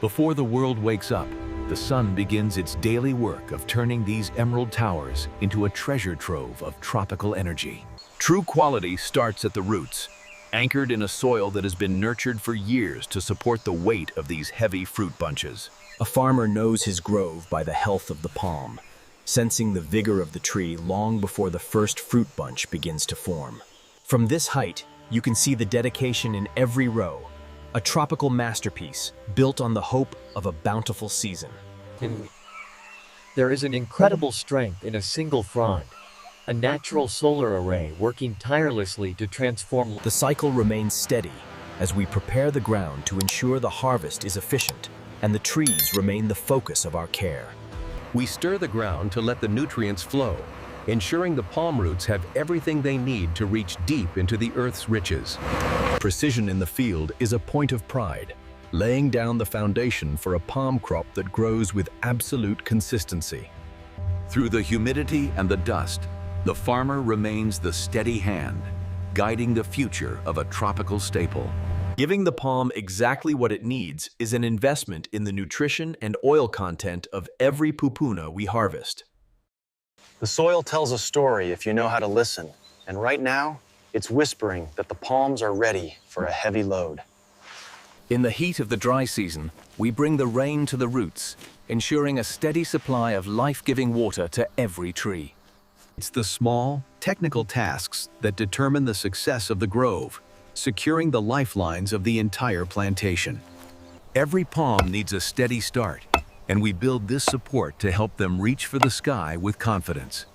Before the world wakes up, the sun begins its daily work of turning these emerald towers into a treasure trove of tropical energy. True quality starts at the roots, anchored in a soil that has been nurtured for years to support the weight of these heavy fruit bunches. A farmer knows his grove by the health of the palm, sensing the vigor of the tree long before the first fruit bunch begins to form. From this height, you can see the dedication in every row, a tropical masterpiece built on the hope of a bountiful season. There is an incredible strength in a single frond, a natural solar array working tirelessly to transform. The cycle remains steady as we prepare the ground to ensure the harvest is efficient and the trees remain the focus of our care. We stir the ground to let the nutrients flow, ensuring the palm roots have everything they need to reach deep into the earth's riches. Precision in the field is a point of pride, laying down the foundation for a palm crop that grows with absolute consistency. Through the humidity and the dust, the farmer remains the steady hand, guiding the future of a tropical staple. Giving the palm exactly what it needs is an investment in the nutrition and oil content of every pupunha we harvest. The soil tells a story if you know how to listen, and right now, it's whispering that the palms are ready for a heavy load. In the heat of the dry season, we bring the rain to the roots, ensuring a steady supply of life-giving water to every tree. It's the small, technical tasks that determine the success of the grove, securing the lifelines of the entire plantation. Every palm needs a steady start, and we build this support to help them reach for the sky with confidence.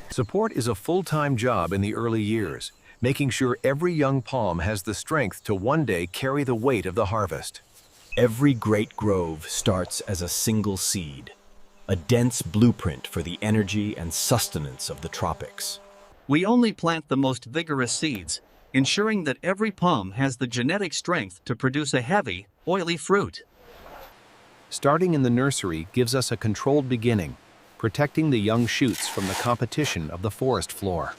Support is a full-time job in the early years, making sure every young palm has the strength to one day carry the weight of the harvest. Every great grove starts as a single seed, a dense blueprint for the energy and sustenance of the tropics. We only plant the most vigorous seeds, ensuring that every palm has the genetic strength to produce a heavy, oily fruit. Starting in the nursery gives us a controlled beginning, protecting the young shoots from the competition of the forest floor.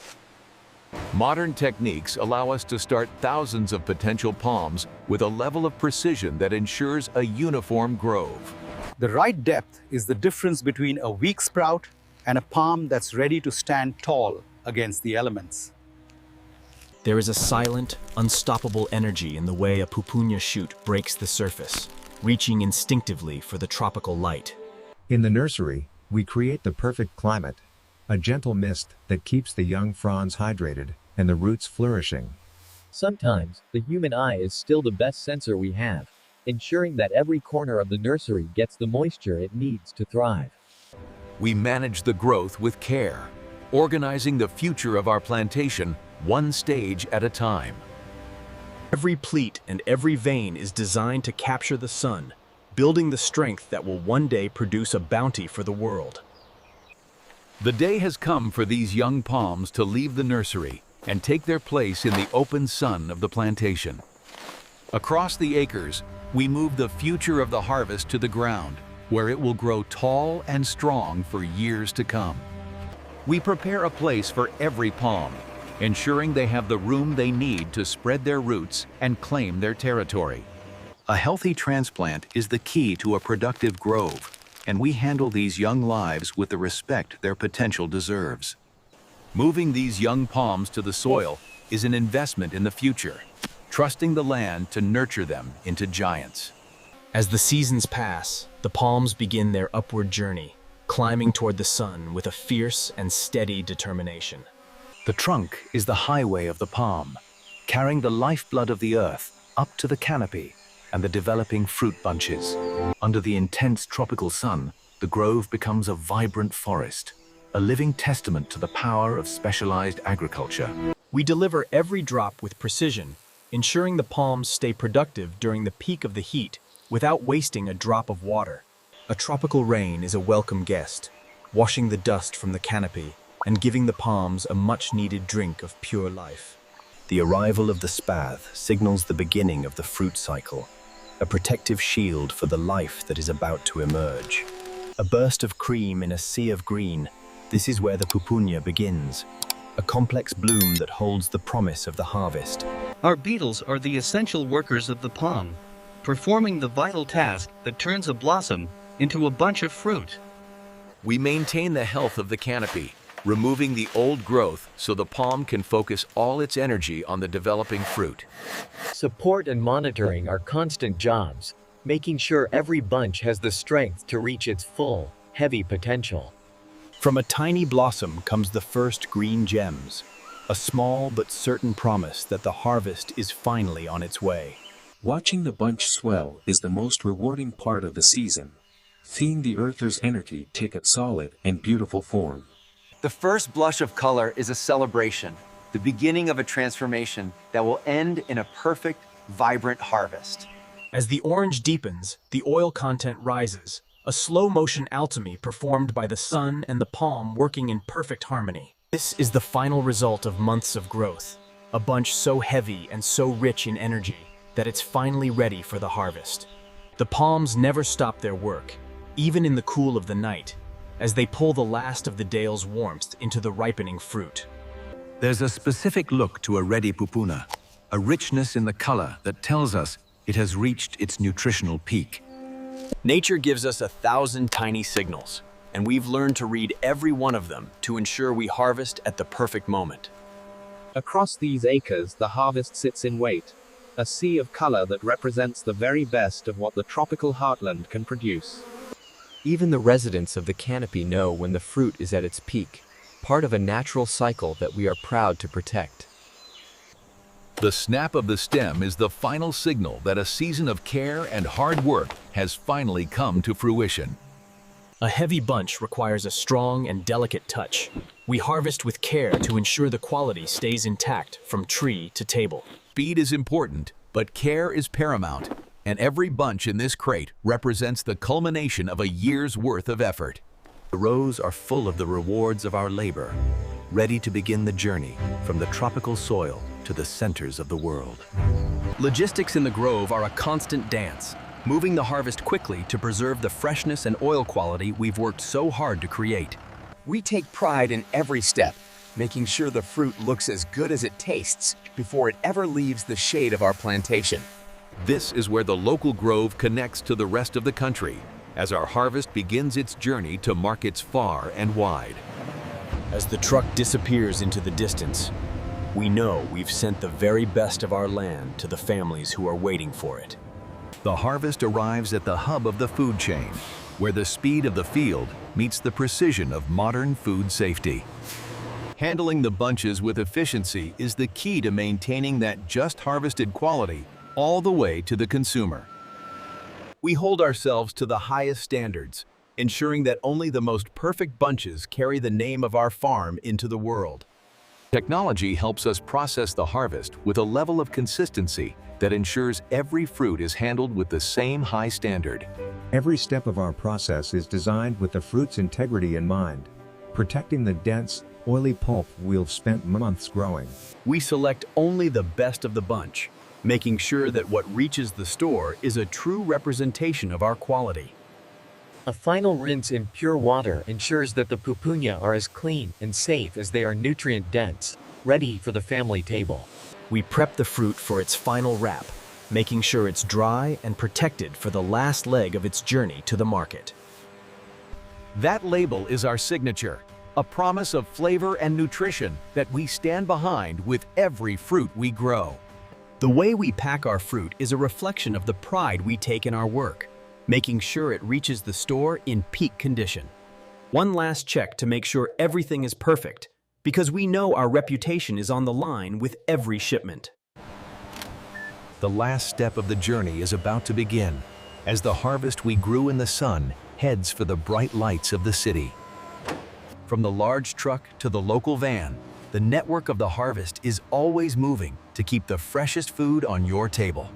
Modern techniques allow us to start thousands of potential palms with a level of precision that ensures a uniform grove. The right depth is the difference between a weak sprout and a palm that's ready to stand tall against the elements. There is a silent, unstoppable energy in the way a pupunha shoot breaks the surface, reaching instinctively for the tropical light. In the nursery, we create the perfect climate, a gentle mist that keeps the young fronds hydrated and the roots flourishing. Sometimes, the human eye is still the best sensor we have, ensuring that every corner of the nursery gets the moisture it needs to thrive. We manage the growth with care, organizing the future of our plantation one stage at a time. Every pleat and every vein is designed to capture the sun, building the strength that will one day produce a bounty for the world. The day has come for these young palms to leave the nursery and take their place in the open sun of the plantation. Across the acres, we move the future of the harvest to the ground, where it will grow tall and strong for years to come. We prepare a place for every palm, ensuring they have the room they need to spread their roots and claim their territory. A healthy transplant is the key to a productive grove, and we handle these young lives with the respect their potential deserves. Moving these young palms to the soil is an investment in the future, trusting the land to nurture them into giants. As the seasons pass, the palms begin their upward journey, climbing toward the sun with a fierce and steady determination. The trunk is the highway of the palm, carrying the lifeblood of the earth up to the canopy and the developing fruit bunches. Under the intense tropical sun, the grove becomes a vibrant forest, a living testament to the power of specialized agriculture. We deliver every drop with precision, ensuring the palms stay productive during the peak of the heat without wasting a drop of water. A tropical rain is a welcome guest, washing the dust from the canopy and giving the palms a much-needed drink of pure life. The arrival of the spath signals the beginning of the fruit cycle, a protective shield for the life that is about to emerge. A burst of cream in a sea of green, this is where the pupunha begins, a complex bloom that holds the promise of the harvest. Our beetles are the essential workers of the palm, performing the vital task that turns a blossom into a bunch of fruit. We maintain the health of the canopy, removing the old growth so the palm can focus all its energy on the developing fruit. Support and monitoring are constant jobs, making sure every bunch has the strength to reach its full, heavy potential. From a tiny blossom comes the first green gems, a small but certain promise that the harvest is finally on its way. Watching the bunch swell is the most rewarding part of the season, seeing the earth's energy take a solid and beautiful form. The first blush of color is a celebration, the beginning of a transformation that will end in a perfect, vibrant harvest. As the orange deepens, the oil content rises, a slow-motion alchemy performed by the sun and the palm working in perfect harmony. This is the final result of months of growth, a bunch so heavy and so rich in energy that it's finally ready for the harvest. The palms never stop their work, even in the cool of the night, as they pull the last of the day's warmth into the ripening fruit. There's a specific look to a ready pupunha, a richness in the color that tells us it has reached its nutritional peak. Nature gives us 1,000 tiny signals, and we've learned to read every one of them to ensure we harvest at the perfect moment. Across these acres, the harvest sits in wait, a sea of color that represents the very best of what the tropical heartland can produce. Even the residents of the canopy know when the fruit is at its peak, part of a natural cycle that we are proud to protect. The snap of the stem is the final signal that a season of care and hard work has finally come to fruition. A heavy bunch requires a strong and delicate touch. We harvest with care to ensure the quality stays intact from tree to table. Speed is important, but care is paramount, and every bunch in this crate represents the culmination of a year's worth of effort. The rows are full of the rewards of our labor, ready to begin the journey from the tropical soil to the centers of the world. Logistics in the grove are a constant dance, moving the harvest quickly to preserve the freshness and oil quality we've worked so hard to create. We take pride in every step, making sure the fruit looks as good as it tastes before it ever leaves the shade of our plantation. This is where the local grove connects to the rest of the country, as our harvest begins its journey to markets far and wide. As the truck disappears into the distance, we know we've sent the very best of our land to the families who are waiting for it. The harvest arrives at the hub of the food chain, where the speed of the field meets the precision of modern food safety. Handling the bunches with efficiency is the key to maintaining that just harvested quality all the way to the consumer. We hold ourselves to the highest standards, ensuring that only the most perfect bunches carry the name of our farm into the world. Technology helps us process the harvest with a level of consistency that ensures every fruit is handled with the same high standard. Every step of our process is designed with the fruit's integrity in mind, protecting the dense, oily pulp we've spent months growing. We select only the best of the bunch, making sure that what reaches the store is a true representation of our quality. A final rinse in pure water ensures that the pupunha are as clean and safe as they are nutrient-dense, ready for the family table. We prep the fruit for its final wrap, making sure it's dry and protected for the last leg of its journey to the market. That label is our signature, a promise of flavor and nutrition that we stand behind with every fruit we grow. The way we pack our fruit is a reflection of the pride we take in our work, making sure it reaches the store in peak condition. One last check to make sure everything is perfect, because we know our reputation is on the line with every shipment. The last step of the journey is about to begin, as the harvest we grew in the sun heads for the bright lights of the city. From the large truck to the local van, the network of the harvest is always moving to keep the freshest food on your table.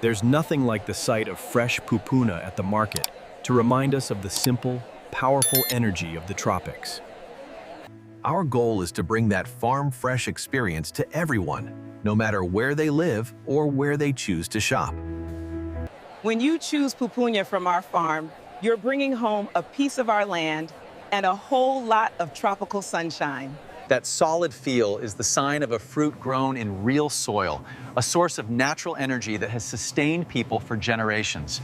There's nothing like the sight of fresh pupunha at the market to remind us of the simple, powerful energy of the tropics. Our goal is to bring that farm-fresh experience to everyone, no matter where they live or where they choose to shop. When you choose pupunha from our farm, you're bringing home a piece of our land and a whole lot of tropical sunshine. That solid feel is the sign of a fruit grown in real soil, a source of natural energy that has sustained people for generations.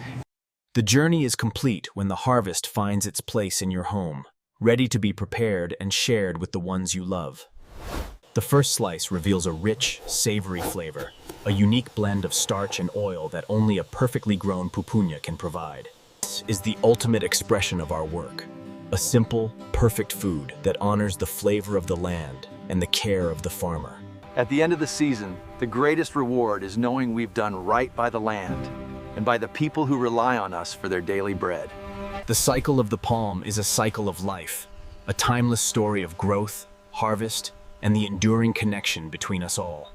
The journey is complete when the harvest finds its place in your home, ready to be prepared and shared with the ones you love. The first slice reveals a rich, savory flavor, a unique blend of starch and oil that only a perfectly grown pupunha can provide. This is the ultimate expression of our work, a simple, perfect food that honors the flavor of the land and the care of the farmer. At the end of the season, the greatest reward is knowing we've done right by the land and by the people who rely on us for their daily bread. The cycle of the palm is a cycle of life, a timeless story of growth, harvest, and the enduring connection between us all.